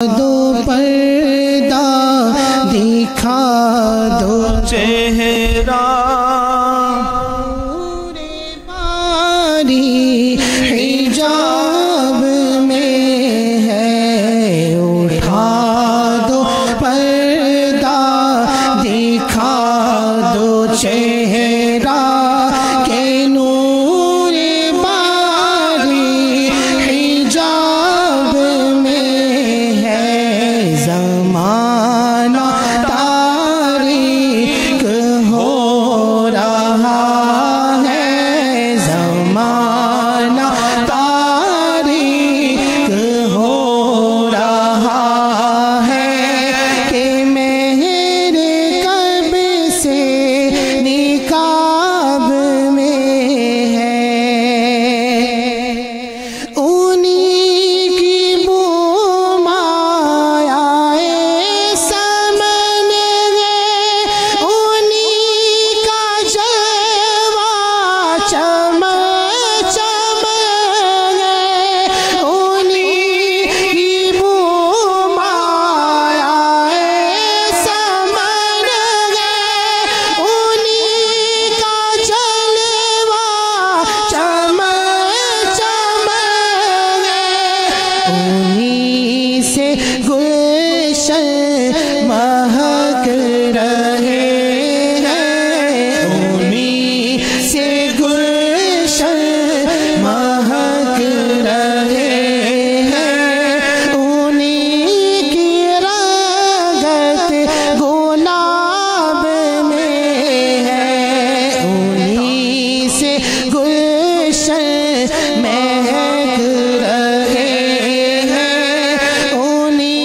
دو پردہ دکھا دو چہرہ باری حجاب میں ہے، اٹھا دو پردہ دکھا دو چہرہ کہ نور باری حجاب میں ہے، زمانہ تاریک ہو رہا ہے، زمانہ تاریک ہو رہا ہے کہ میرے قلب سے نقاب میں ہے، انہی کی بو مایائے سمن ہے، انہی کا جلوہ چمن چمن ہے، انہی کی بو مایائے سمن ہے، انہی کا جلوہ چمن چمن ہے، انہی سے گلشن مہک رہے ہیں، انہی سے گلشن مہک رہے ہیں، انہی کی رنگت گلاب میں ہے، انہی سے گلشن مہک رہے ہیں، انہی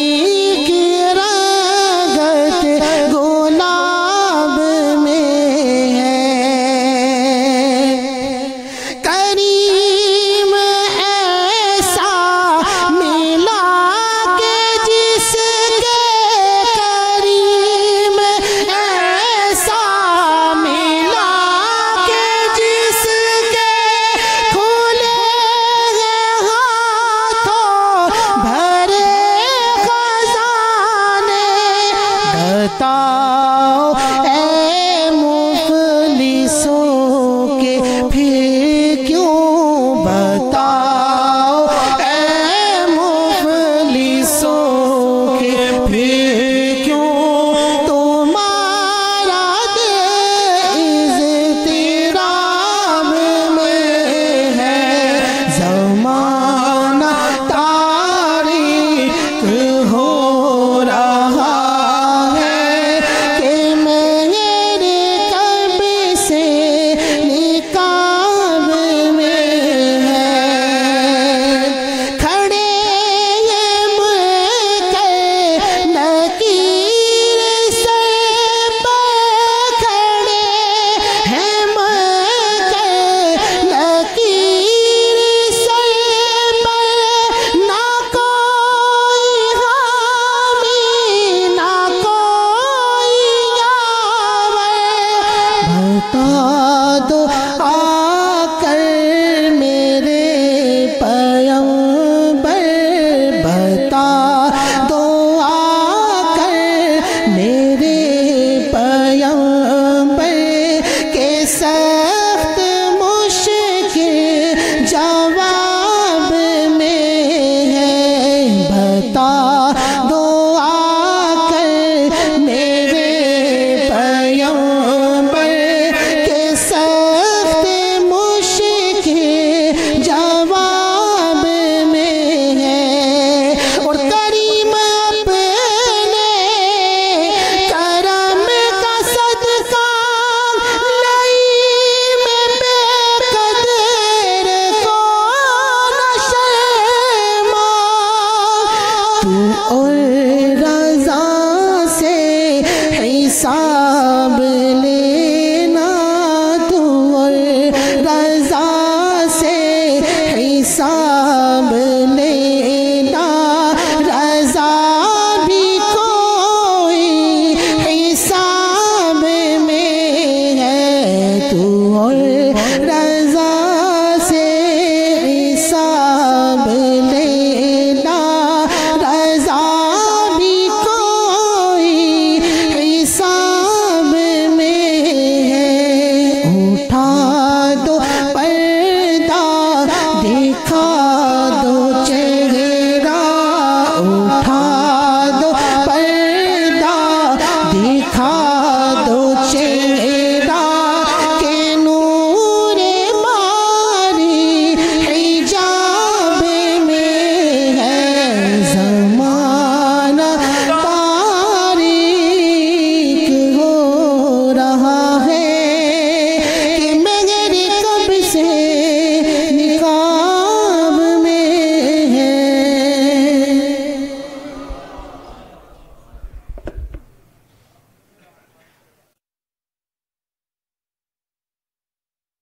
کی رنگت گلاب میں ہے، کریم ایسا ملا کہ جس کے کریم ایسا ملا کہ جس کے کھلے ہاتھوں بھرے خزانے، بتاؤ اے مفلسوں کے پھر کیوں، بتاؤ اے مفلسوں کے پھر کیوں تمہارا دل اضطراب میں ہے، زمانہ تاریک ہو رہا ہے کہ میرے قلب سے نقاب میں ہے، کھڑے یہ منکر نکیر سر پر، کھڑے ہیں منکر نکیر سر پر، نہ کوئی حامی نہ کوئی یاور، بتا دو آ کر میرے پیغمبر، بتا دو آ کر میرے پیغمبر کہ سخت مشکل جواب میں ہے، بتا دو آ کر میرے پیغمبر کہ سخت مشکل جواب میں ہے، اور کریم اپنے کرم کا صدقہ لئی میں بے قدر کو نہ شرما، تو